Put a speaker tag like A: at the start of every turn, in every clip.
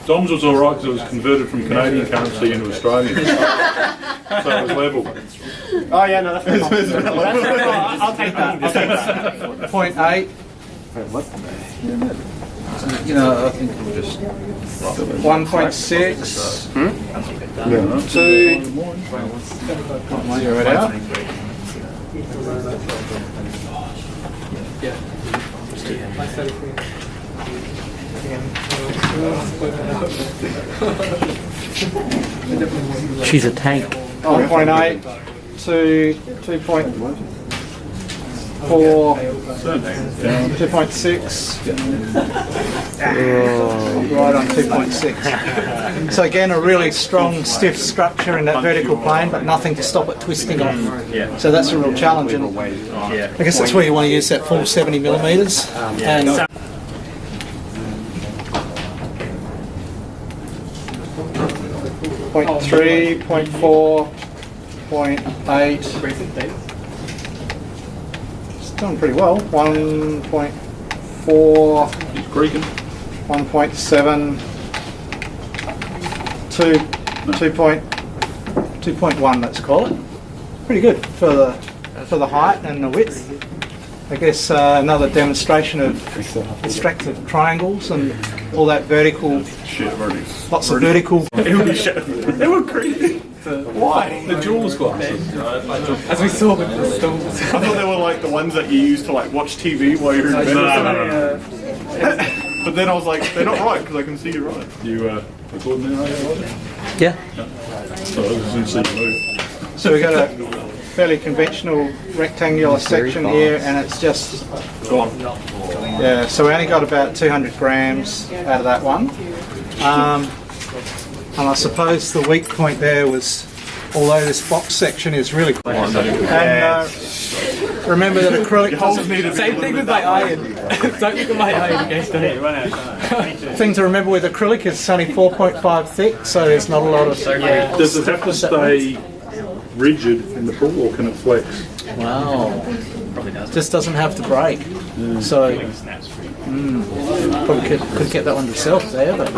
A: Dom's was alright because it was converted from Canadian currency into Australian. So it was level.
B: Oh yeah, no, that's
C: I'll take that. 0.8. You know, I think we'll just 1.6. 2. Zero it out.
D: She's a tank.
C: 1.8 to 2.4, 2.6. Right on 2.6. So again, a really strong, stiff structure in that vertical plane, but nothing to stop it twisting off. So that's a real challenge. And I guess that's where you want to use that full 70 millimeters. And 0.3, 0.4, 0.8. It's doing pretty well. 1.4.
A: He's creaking.
C: 1.7. 2.1. Let's call it. Pretty good for the height and the width. I guess another demonstration of extractive triangles and all that vertical.
A: Shit,
C: Lots of vertical.
A: They were creepy. Why? The Jules glasses.
B: As we saw with the stones. I thought they were like the ones that you use to like watch TV while you're in bed.
A: No.
B: But then I was like, they're not right because I can see you're right.
A: You recording there?
D: Yeah.
A: So I was in see move.
C: So we've got a fairly conventional rectangular section here, and it's just
A: Gone.
C: yeah. So we only got about 200 grams out of that one. And I suppose the weak point there was, although this box section is really cool. And remember that acrylic doesn't need a
B: Same thing with my iron. Don't look at my iron against it.
C: thing to remember with acrylic is it's only 4.5 thick, so there's not a lot of.
A: Does it have to stay rigid in the pool, or can it flex?
C: Wow. Just doesn't have to break. So probably could get that one yourself there, but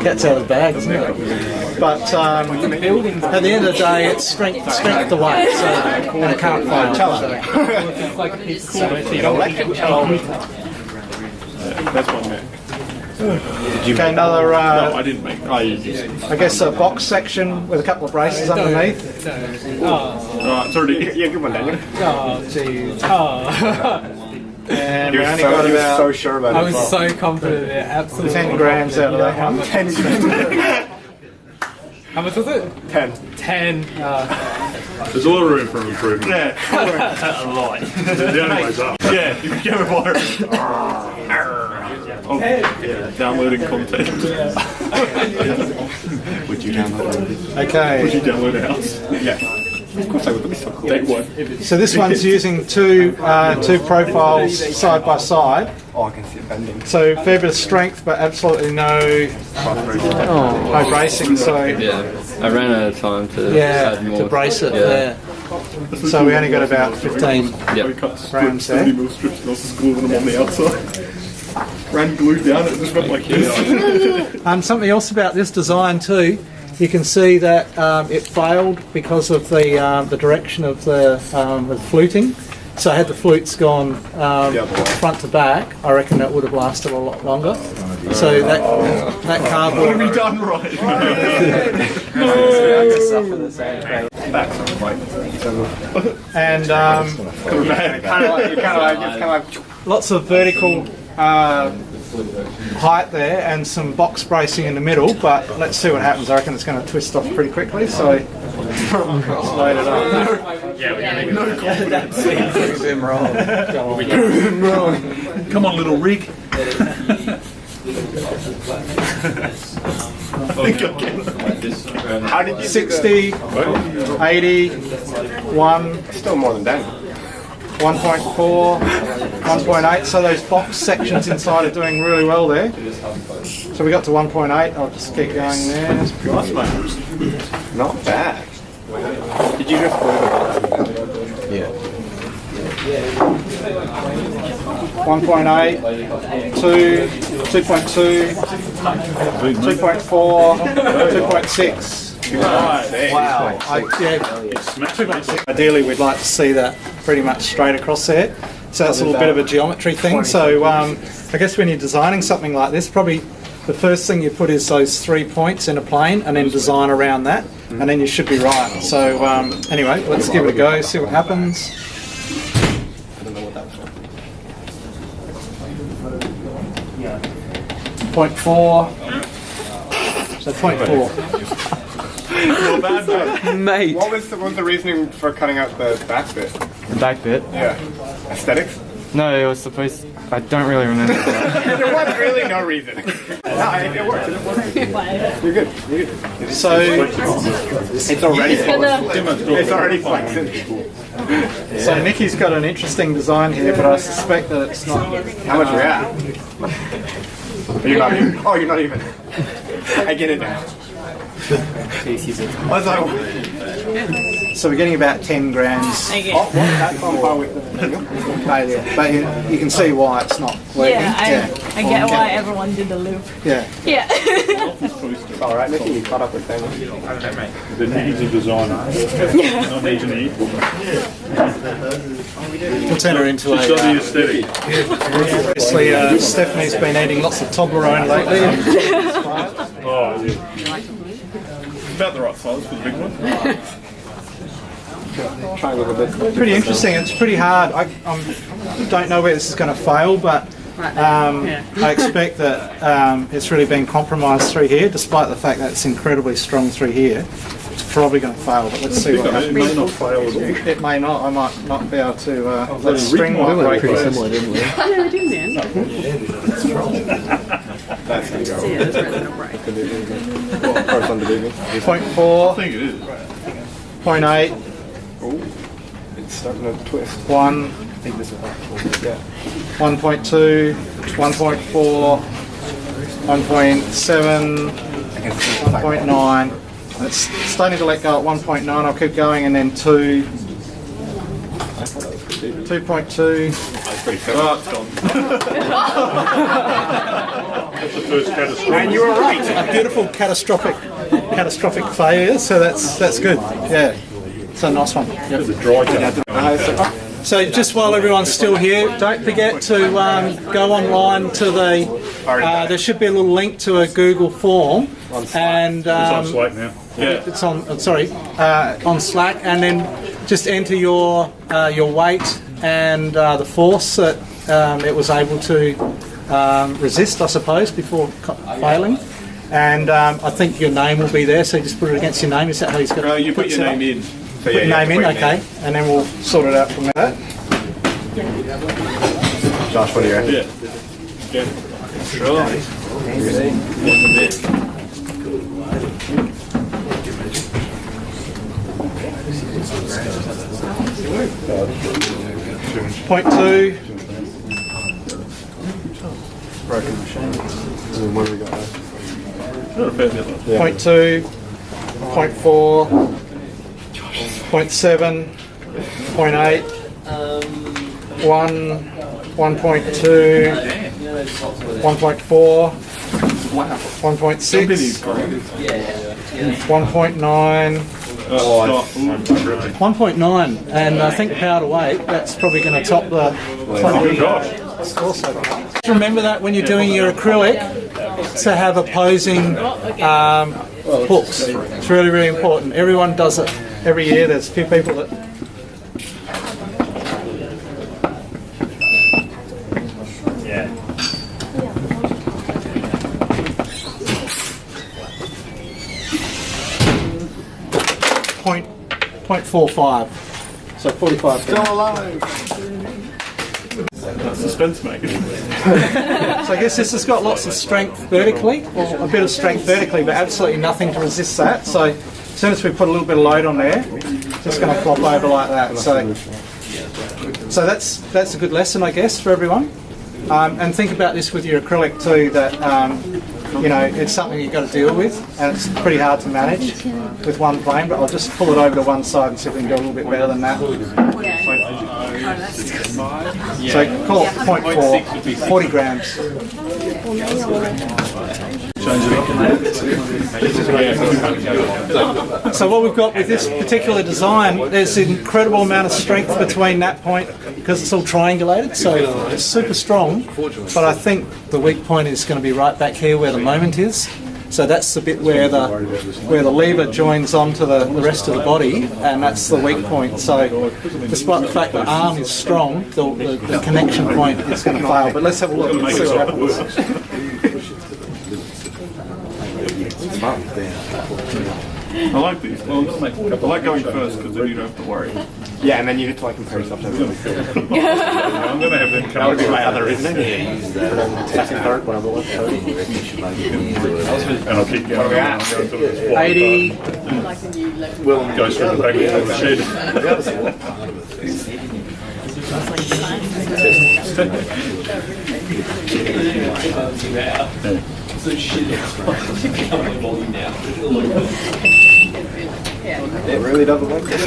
C: cat's out of the bag, isn't it? But at the end of the day, it's strength to weight, so and it can't fail.
B: That's one man.
C: Okay, another.
A: No, I didn't make it.
C: I guess a box section with a couple of braces underneath.
B: It's already. Yeah, good one, Daniel.
C: Oh, jeez. And we
B: You're
C: only got about
B: so sure about it.
E: I was so confident, yeah, absolutely.
C: 10 grams out of that one.
B: 10
E: How much was it?
B: 10.
E: 10.
A: There's a lot of room for improvement.
B: Yeah.
A: A lot. The only way's up.
B: Yeah, you can get a bar. Oh, yeah, downloading content. Would you download it?
C: Okay.
B: Would you download a house? Yeah. Of course I would. That'd be so cool. Day one.
C: So this one's using two profiles side by side.
B: Oh, I can see it bending.
C: So fair bit of strength, but absolutely no bracing. So
D: Yeah, I ran out of time to add more.
C: to brace it. Yeah. So we only got about 15
A: We cut
C: grams
A: strips,
C: there.
A: 70 mil strips, and also glued them on the outside. Ran glue down, it just went like this.
C: Something else about this design too, you can see that it failed because of the direction of the fluting. So had the flutes gone front to back, I reckon that would have lasted a lot longer. So that cardboard.
B: What have we done right?
C: And lots of vertical height there and some box bracing in the middle, but let's see what happens. I reckon it's going to twist off pretty quickly, so let's load it up.
A: No confidence. Come on, little rig.
B: How did you
C: 60, 80, 1,
B: Still more than Daniel.
C: 1.4, 1.8, so those box sections inside are doing really well there. So we got to 1.8, I'll just keep going there.
B: Nice, mate. Not bad. Did you just glue them? Yeah.
C: 1.8, 2, 2.2, 2.4, 2.6. Wow. Ideally, we'd like to see that pretty much straight across there. So that's a little bit of a geometry thing. So I guess when you're designing something like this, probably the first thing you put is those 3 points in a plane and then design around that, and then you should be right. So anyway, let's give it a go, see what happens. I don't know what that was. 0.4. So 0.4.
B: Not bad, though.
D: Mate.
F: What was the reasoning for cutting out the back bit?
E: The back bit?
F: Yeah. Aesthetics?
E: No, it was supposed. I don't really remember that.
F: There was really no reason. No, it worked. You're good. You're good.
C: So
F: It's already It's already flexing.
C: So Nikki's got an interesting design here, but I suspect that it's not.
F: How much are you at? You're not even. Oh, you're not even. I get it now. I was like,
C: So we're getting about 10 grams
F: that's on par with the
C: failure, but you can see why it's not working.
G: Yeah, I get why everyone did the loop.
C: Yeah.
G: Yeah.
F: all right, Nicky, you caught up with them.
A: The needs of designer. Not needs and need.
C: We'll turn her into
A: She's got the
C: a.
A: aesthetic.
C: Obviously, Stephanie's been eating lots of Toblerone lately.
A: Oh, yeah.
B: About the right size for the big one.
F: Try a little bit.
C: Pretty interesting. It's pretty hard. I don't know where this is going to fail, but I expect that it's really been compromised through here, despite the fact that it's incredibly strong through here. It's probably going to fail, but let's see what
A: It
C: happens.
A: may not fail at all.
C: It may not. I might not be able to. That string might break.
D: Pretty similar, didn't we?
G: Yeah, we did then.
F: That's going to go.
G: Yeah, it's really gonna break.
F: Correspond to baby.
C: 0.4,
A: I think it is.
C: 0.8,
F: It's starting to twist.
C: 1,
F: I think this is yeah.
C: 1.2, 1.4, 1.7, 1.9. It's starting to let go at 1.9. I'll keep going, and then 2, 2.2.
B: Oh, it's gone.
A: That's the first catastrophic.
F: And you were right.
C: A beautiful catastrophic failure. So that's good. Yeah, it's a nice one. Yep.
A: The dry cut.
C: So just while everyone's still here, don't forget to go online to the. There should be a little link to a Google form, and
A: It's on Slack now.
B: Yeah.
C: it's on. On Slack, and then just enter your weight and the force that it was able to resist, I suppose, before failing. And I think your name will be there, so you just put it against your name. Is that how you've got?
B: You put your name in.
F: So
C: Put your name in, okay, and then we'll sort it out from there.
F: Josh, what do you reckon?
B: Yeah. Yeah. Sure.
C: 0.2,
F: Broken machine. And what do we got there?
C: 0.2, 0.4, 0.7, 0.8, 1, 1.2, 1.4, 1.6, 1.9, 1.9, and I think power to weight, that's probably going to top the score so far. Just remember that when you're doing your acrylic, to have opposing hooks. It's really, really important. Everyone does it every year. There's a few people that... Point 0.45, so 45.
F: Still alive.
B: Suspense making.
C: So I guess this has got lots of strength vertically, or a bit of strength vertically, but absolutely nothing to resist that. So as soon as we put a little bit of load on there, it's just going to flop over like that. So that's a good lesson, I guess, for everyone. And think about this with your acrylic too, that you know, it's something you've got to deal with, and it's pretty hard to manage with one plane, but I'll just pull it over to one side and see if we can go a little bit better than that. So call it 0.4, 40 grams. So what we've got with this particular design, there's an incredible amount of strength between that point because it's all triangulated, so it's super strong. But I think the weak point is going to be right back here where the moment is. So that's the bit where the lever joins onto the rest of the body, and that's the weak point. So despite the fact that the arm is strong, the connection point is going to fail. But let's have a look and see what happens.
B: I like these. I like going first because then you don't have to worry.
F: Yeah, and then you get to like compare yourself to everyone.
B: I'm going to have them
F: That would be my other, isn't it?
B: and I'll keep going.
F: we at?
C: 80,
A: Go through the back of the shed.
F: It really doesn't look good.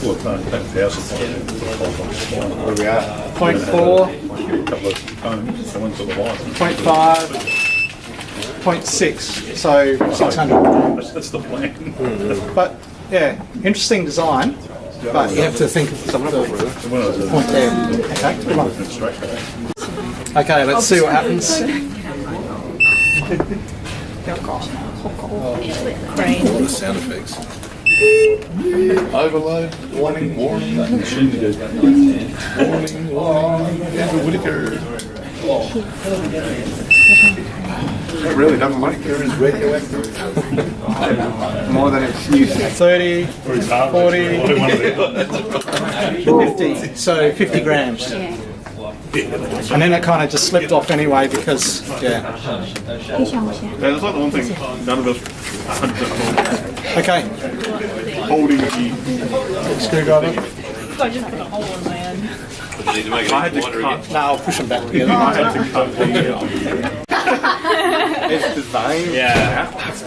A: Well, no, that power supply.
F: Where we at?
C: 0.4,
A: A couple of combs, so one's at the light.
C: 0.5, 0.6, so 600.
A: That's the plan.
C: But yeah, interesting design, but you have to think of the point there. Okay, come on. Okay, let's see what happens.
A: Sound effects. Overload, warning, warning. That machine goes warning, warning. Andrew Whittaker.
F: It really doesn't look good.
A: Is radioactive.
F: More than it's used to.
C: 30, 40, 50, so 50 grams. And then it kind of just slipped off anyway because, yeah.
B: That's like the one thing none of us 100%
C: Okay,
B: holding the
C: screwdriver.
G: I just put a hole in my hand.
B: I had to cut.
C: No, I'll push them back together.
B: I had to cut the.
F: It's designed.
B: Yeah.
F: He's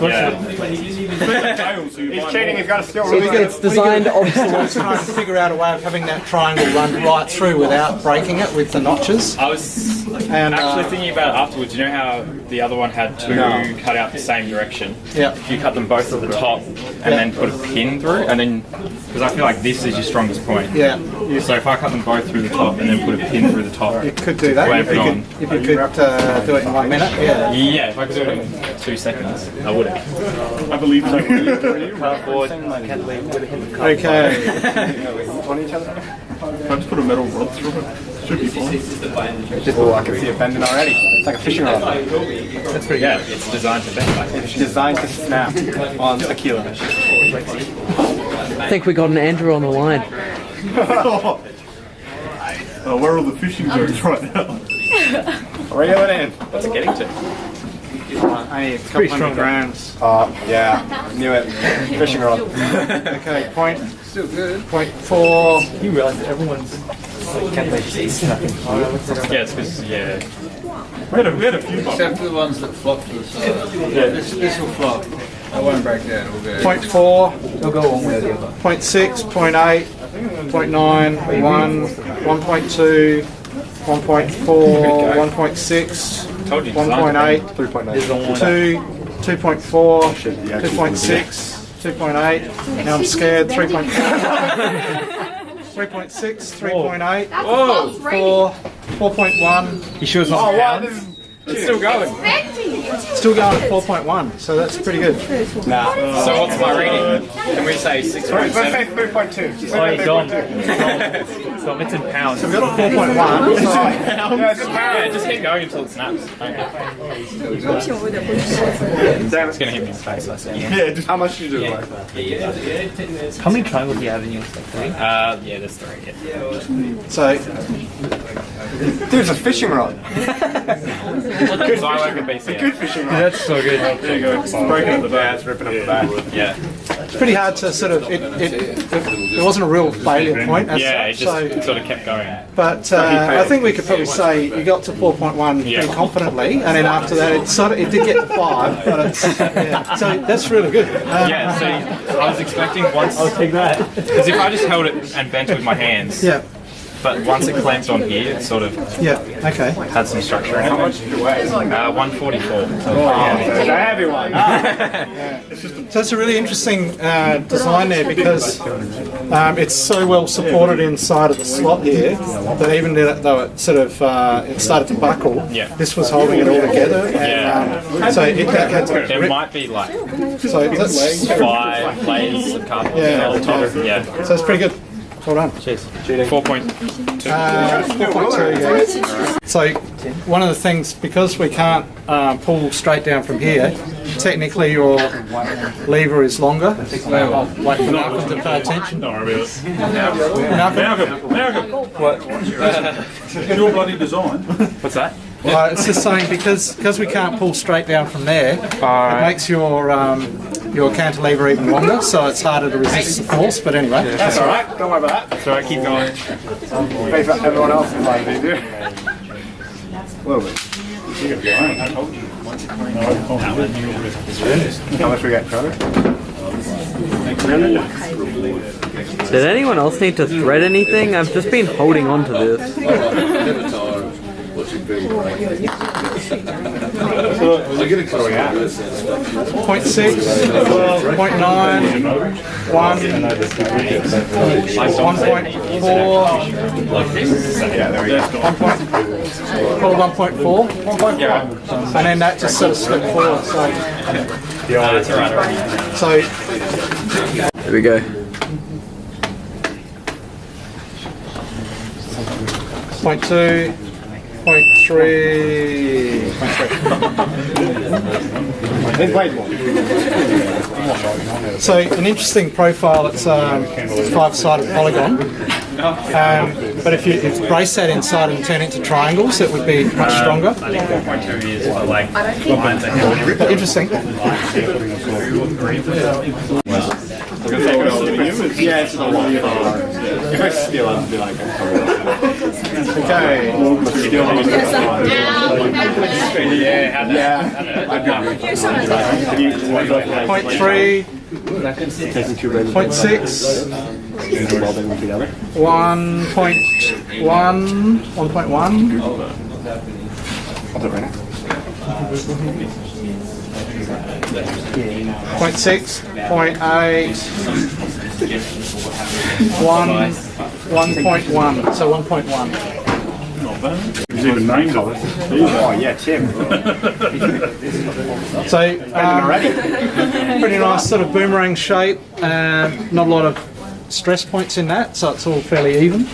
F: cheating, he's got to steal really
C: It's designed obsolete. Trying to figure out a way of having that triangle run right through without breaking it with the notches.
H: I was
C: And
H: actually thinking about it afterwards. You know how the other one had two cut out the same direction?
C: Yeah.
H: If you cut them both at the top and then put a pin through, and then, because I feel like this is your strongest point.
C: Yeah,
H: So if I cut them both through the top and then put a pin through the top.
C: you could do that
H: Wave
C: if you
H: it on.
C: could do it in 1 minute. Yeah.
H: Yeah, if I could do it in 2 seconds, I would have.
B: I believe so.
C: Okay.
F: on each other.
B: If I just put a metal rod through it, should be fine.
F: Oh, I can see it bending already. It's like a fishing rod.
H: That's pretty good. It's designed to bend like that.
F: It's designed to snap on a kilo.
D: I think we got an Andrew on the line.
B: Where are all the fishing boats right now?
F: Reel it in.
H: What's it getting to?
F: Hey, it's pretty strong grams. Yeah, knew it. Fishing rod.
C: Okay, point. Still good. 0.4.
E: You realise that everyone's can't make
H: Yeah, it's because, yeah.
B: We had a few bucks.
I: Except for the ones that flop to the side.
B: Yeah.
I: This will flop. I won't break down. It'll go.
C: 0.4,
E: They'll go one way or the other.
C: 0.6, 0.8, 0.9, 1, 1.2, 1.4, 1.6,
H: Told you.
C: 1.8,
F: 3.9.
C: 2, 2.4, 2.6, 2.8. Now I'm scared. 3.4, 3.6, 3.8, 4, 4.1.
H: You sure it's not pounds? It's still going.
C: Still going at 4.1, so that's pretty good.
F: Nah.
H: So what's my reading? Can we say 6.7?
F: Let's say 3.2.
E: Oh, Dom. Dom, it's in pounds.
C: We've got a 4.1.
F: Yeah, it's
H: Yeah, just keep going until it snaps. Okay. It's gonna hit me in the face, I see.
B: Yeah, just
F: How much did you do? Like?
E: How many triangles do you have in yours? Like 3?
H: Yeah, there's 3. Yeah.
C: So
F: Dude, it's a fishing rod.
H: So I work at BCA.
F: Good fishing rod.
E: That's so good.
B: there you go. It's breaking at the back.
F: Yeah, it's ripping up the back.
H: Yeah.
C: it's pretty hard to sort of, it wasn't a real failure point as
H: Yeah, it
C: such,
H: just
C: so,
H: sort of kept going.
C: but I think we could probably say you got to 4.1
H: Yeah.
C: pretty confidently, and then after that it did get to 5, but it's, yeah, so that's really good.
H: Yeah, so I was expecting once. I'll take that. Because if I just held it and bent it with my hands,
C: Yeah,
H: but once it clamped on here, it sort of
C: yeah, okay.
H: had some structure in it. 144.
C: So it's a really interesting design there because it's so well supported inside of the slot here that even though it sort of it started to buckle,
H: Yeah.
C: this was holding it all together. And,
H: Yeah.
C: so it had to
H: There might be like
C: so that's
H: 5 layers of cardboard
C: Yeah.
H: on top. Yeah.
C: so it's pretty good. Well done.
H: 4.2.
C: 4.2, yeah. So one of the things, because we can't pull straight down from here, technically your lever is longer. Wait for Malcolm to pay attention.
A: Don't worry about it.
C: Malcolm?
A: Malcolm, what? It's your bloody design.
H: What's that?
C: It's just saying because we can't pull straight down from there, it makes your cantilever even longer, so it's harder to resist the force. But anyway,
F: That's alright, don't worry about that.
H: So I keep going.
F: Wait for everyone else to find it easier. A little bit. How much we got, Trevor?
D: Did anyone else need to thread anything? I've just been holding on to this.
C: .6, 0.9, 1, 1.4, 1.4, and then that just sort of slipped forward. So
D: Here we go.
C: point 2, point 3, So an interesting profile. It's a 5-sided polygon. But if you brace that inside and turn it into triangles, it would be much stronger.
H: I think 4.2 is like
C: But interesting.
F: Yeah, it's the one. If I steal it, I'd be like,
C: Okay. Point 3, point 6, 1.1, 1.1. Point 6, point 8, 1.1. So 1.1.
A: There's even names of it.
F: oh yeah, Tim.
C: So pretty nice sort of boomerang shape. Not a lot of stress points in that, so it's all fairly even.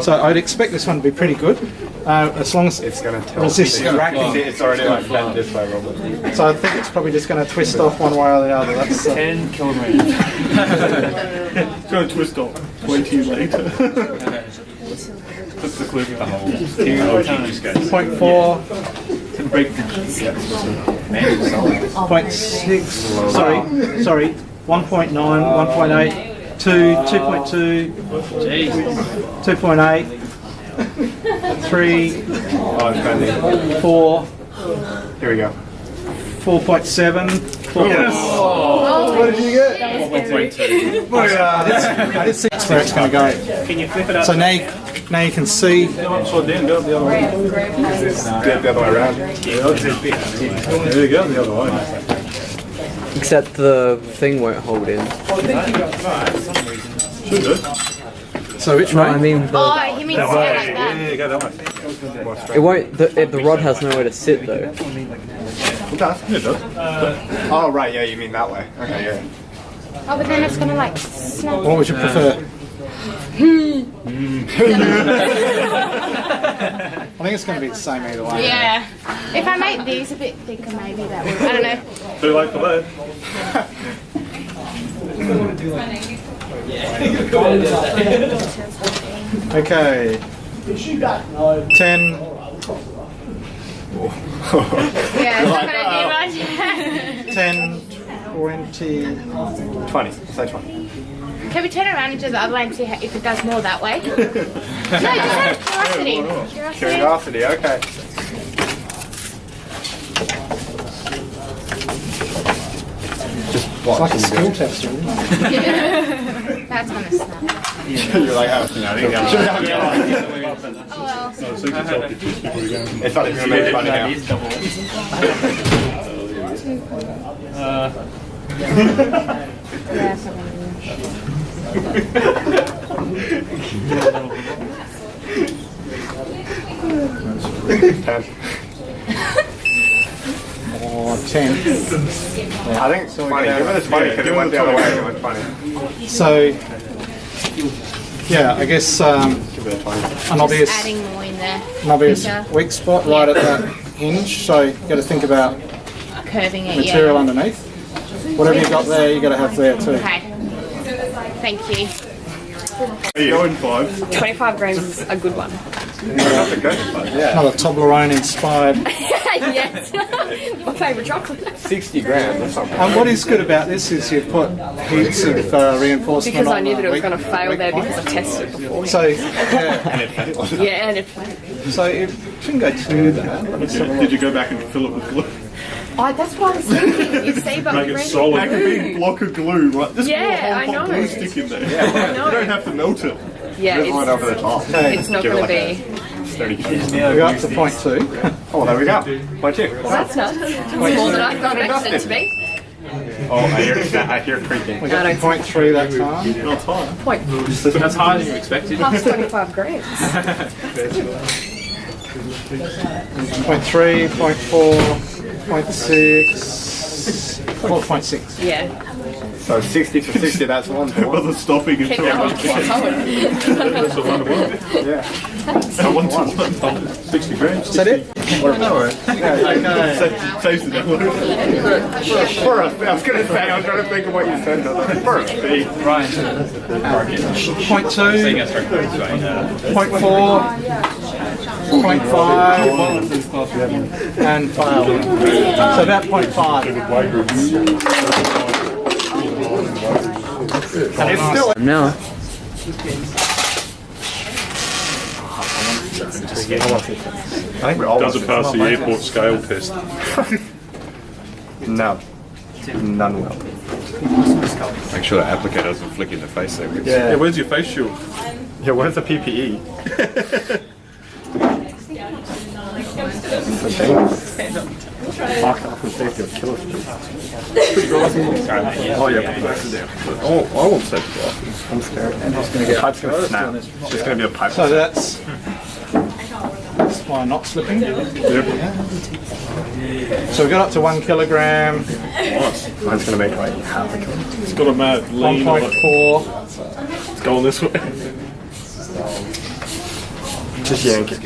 C: So I'd expect this one to be pretty good, as long as
F: It's gonna tell.
C: resist
F: Cracking. It's already like bent this way, Robert.
C: So I think it's probably just going to twist off one way or the other. That's
H: 10 kilograms.
B: It's going to twist off 20 later.
H: That's the clue. The whole just goes.
C: 0.4,
B: Break.
C: 0.6, sorry, 1.9, 1.8, 2, 2.2, 2.8, 3, 4,
F: Here we go.
C: 4.7, 4. What did you get?
H: 4.2.
C: I did see where it's going to go.
B: Can you flip it up?
C: So now you can see.
A: Upside down, go the other way.
F: Do it the other way around.
A: There you go, the other way.
D: Except the thing won't hold in.
A: Should do.
C: So which
D: No,
C: way?
D: I mean
G: Oh, he means like that.
A: Yeah, go that way.
D: it won't. The rod has nowhere to sit though.
F: It does.
A: Yeah, it does.
F: Oh right, yeah, you mean that way. Okay, yeah.
G: Oh, but then it's gonna like snap.
C: What would you prefer? I think it's going to be the same either way.
G: Yeah. If I make these a bit thicker, maybe that would. I don't know.
A: Too late for that.
C: Okay. 10.
G: Yeah, it's not gonna do much.
C: 10, 20.
F: 20. Say 20.
G: Can we turn around and do the other way and see if it does more that way? No, just out of curiosity.
F: Curiosity, okay. Just
C: It's like a skill test, isn't it?
G: That's gonna snap.
F: You're like, oh, no, I think I'm
G: Oh well.
A: So see yourself pictures before you go into
F: It's funny, you're making fun now.
G: Yeah, something.
F: 10.
C: Or 10.
F: I think it's funny. Give it a 20 because it went the other way. It went funny.
C: So, yeah, I guess
F: Give it a 20.
C: an obvious,
G: Adding more in there.
C: weak spot right at that hinge. So you've got to think about
G: Curving it,
C: material
G: yeah.
C: underneath. Whatever you got there, you got to have there too.
G: Okay. Thank you.
B: Going 5.
J: 25 grams is a good one.
F: That's a good one. Yeah.
C: Another Toblerone inspired.
J: Yes. My favourite chocolate.
F: 60 grams or something.
C: And what is good about this is you've put heaps of reinforcement
J: Because
C: on
J: I knew
C: the
J: that it was
C: weak-
J: going to fail
C: weak
J: there
C: point.
J: because I tested it before.
C: So, yeah,
F: And it failed.
J: Yeah, and it failed.
C: so it shouldn't go too bad. Let's have a look.
B: Did you go back and fill it with glue?
J: That's what I was thinking. You see, but
A: Make
J: we
A: it
J: ran
A: solid.
B: Like a big block of glue, right? Just
J: Yeah,
B: put a
J: I
B: whole hot
J: know.
B: glue stick in there.
J: I
B: You
J: know.
B: don't have to melt it.
J: Yeah,
F: Just right over the
J: it's,
F: top.
J: it's not
F: Give it
J: going to
F: like
J: be.
F: 30 seconds.
C: We got up to point 2.
F: Oh, there we go. Point 2.
J: That's nuts. It's more than I expected it to be.
F: Oh, I hear creaking.
C: We got to point 3 that time.
B: Not high.
J: Point
H: That's higher than you expected.
J: plus 25 grams.
C: Point 3, point 4, point 6. 4.6.
J: Yeah.
F: So 60 to 60, that's 1 to 1.
B: Wasn't stopping
J: Keep
B: until
J: going. Keep going.
A: That's a 1 to 1.
F: Yeah.
B: 1 to 1.
A: 60 grams.
C: Is that it?
F: Okay.
B: Saves the download.
F: For a, I was going to say, I was trying to think of what you said. For a fee.
C: Point 2, point 4, point 5, and fail. So about point 5.
F: And it's still
D: No.
A: Does it pass the airport scale test?
F: No. None will.
A: Make sure the applicator doesn't flick in the face there.
B: Yeah, where's your face shield?
F: Yeah, where's the PPE? Fuck off and safety will kill us.
A: Oh yeah, put glasses down. Oh, I won't say glasses.
F: I'm scared. The pipe's going to snap. It's just going to be a pipe.
C: So that's why not slipping. So we got up to 1 kilogram,
F: Mine's going to make like half a kilogram.
B: It's got a mad lean on it.
C: 1.4.
B: It's going this way.
F: Just yank it.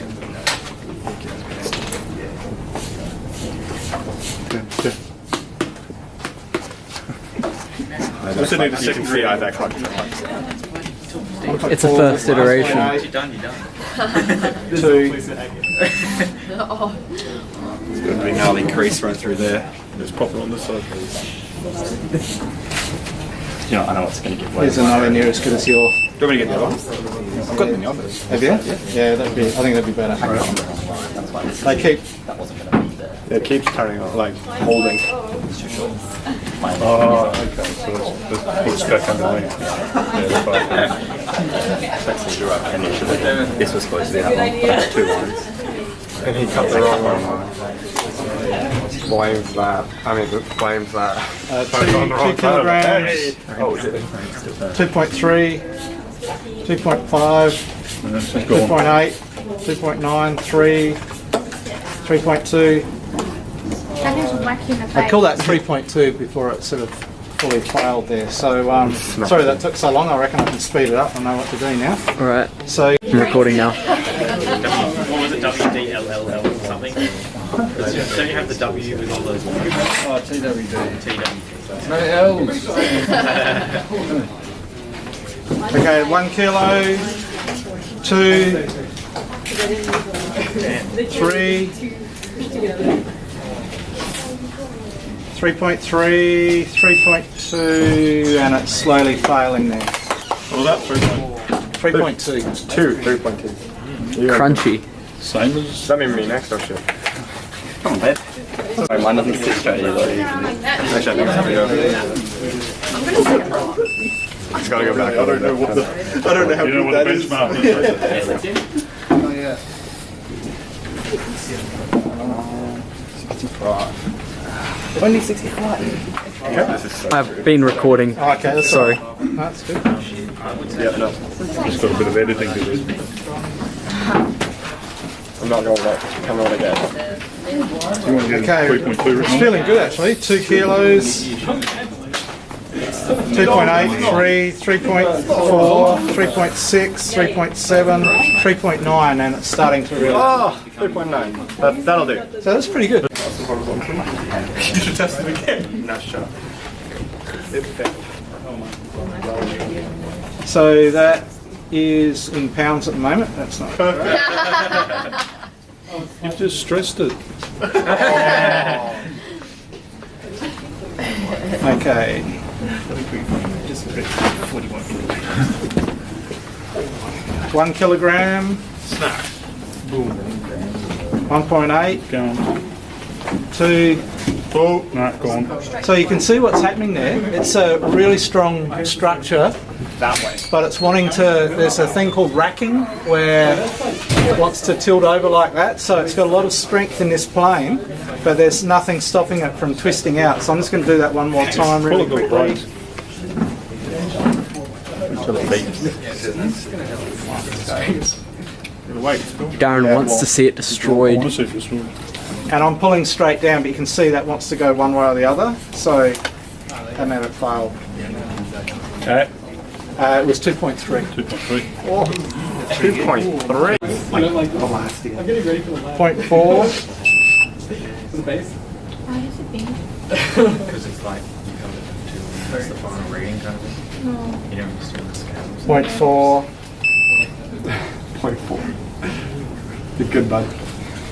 B: I just need a
F: You can
B: second
F: see
B: read.
F: that clock.
D: It's a first iteration.
C: 2.
F: There's going to be a gnarly crease right through there.
B: Let's pop it on this side.
F: You know, I know it's going to get wet.
C: These are nowhere near as good as your.
F: Do you want me to get the other one? I've got them in the office.
C: Have you? Yeah, that'd be. I think that'd be better. They keep.
F: It keeps turning on, like holding.
A: Oh, okay. So let's put a stack underneath.
F: This was supposed to be that one, but it's 2 lines. And he cut the wrong one. Blames that. I mean, blames that.
C: 2 kilograms.
F: Oh, did it?
C: 2.3. 2.5. 2.8. 2.9. 3. 3.2.
G: That is whack in the face.
C: I call that 3.2 before it sort of fully failed there. So, sorry that took so long. I reckon I can speed it up. I know what to do now.
D: Alright.
C: So,
D: I'm recording now.
K: What was it, WDLLL or something? Don't you have the W with all those?
I: Oh, TWD.
K: TW.
I: No L's.
C: okay, 1 kilo, 2, 3, 3.3, 3.2, and it's slowly failing there.
A: What was that?
C: 3.2.
F: 3.2.
D: Crunchy.
A: Same as.
F: Does that mean me next or shit? Come on, Dad. Sorry, mine doesn't sit straight either. Actually, I think I have to go. I just gotta go back. I don't know what the. I don't know how
A: You know
F: good
A: what
F: that
A: the
F: is.
A: benchmark is.
C: Oh yeah.
F: 65. Only 65. Okay, this is so
D: I've been recording.
C: Oh, okay, that's
D: Sorry.
C: all right. That's good.
F: Yeah, no.
A: Just got a bit of editing to do.
F: I'm not going to let come on again.
C: Okay,
A: 3.2
C: it's feeling good actually. 2 kilos. 2.8, 3, 3.4, 3.6, 3.7, 3.9, and it's starting to really.
F: Oh, 3.9. That'll do.
C: So that's pretty good.
F: You should test it again. No, shut up. It failed.
C: So that is in pounds at the moment. That's not.
A: You've just stressed it.
C: Okay. 1 kilogram. 1.8.
A: Go on.
C: 2.
A: Oh, no, go on.
C: So you can see what's happening there. It's a really strong structure,
F: That way.
C: but it's wanting to. There's a thing called racking where it wants to tilt over like that. So it's got a lot of strength in this plane, but there's nothing stopping it from twisting out. So I'm just going to do that one more time really quickly.
D: Darren wants to see it destroyed.
C: And I'm pulling straight down, but you can see that wants to go one way or the other. So, and then it failed.
A: Okay.
C: It was 2.3.
A: 2.3.
F: 2.3.
C: 0.4.
H: Because it's like you come to that's the final reading kind of thing. You don't just do the scales.
C: 0.4.
F: 0.4. You're good, bud.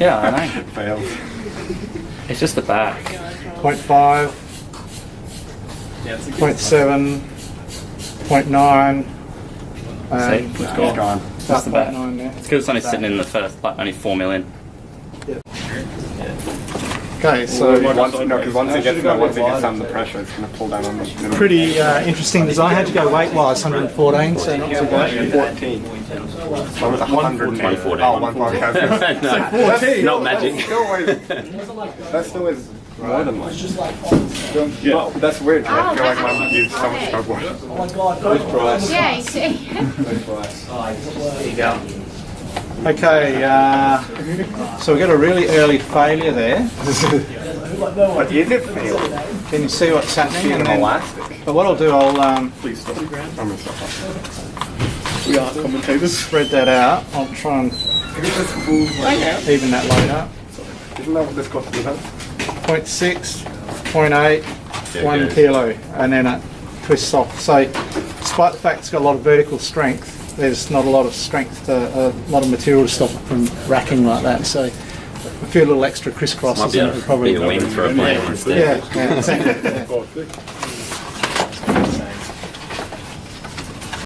E: Yeah, I know.
F: Failed.
E: It's just the back.
C: 0.5. 0.7. 0.9.
E: See?
F: It's gone.
C: That's
E: the back.
C: 0.9 there.
E: It's because it's only sitting in the first, like, only 4 million.
C: Okay, so
F: Once it gets down the pressure, it's going to pull down on the middle.
C: pretty interesting design. How'd you go weight-wise? 114, so not too bad.
F: 14. So it was 114. Oh, 114.
E: No,
C: 14.
E: not magic.
F: That still is more than mine. Yeah. That's weird. I feel like mine used so much cardboard.
G: Yeah, you see.
E: There you go.
C: Okay, so we got a really early failure there.
F: But is it failed?
C: Can you see what's happening? And then,
F: Elastic.
C: but what I'll do, I'll
F: Please stop. I'm going to stop.
C: we are commentators. Spread that out. I'll try and even that load up.
F: Isn't that what this cost me?
C: 0.6, 0.8, 1 kilo, and then it twists off. So, despite the fact it's got a lot of vertical strength, there's not a lot of strength, a lot of material to stop it from racking like that. So, a few little extra crisscrosses and it would probably
E: Be a wing for a plane instead.
C: yeah, exactly. Yeah.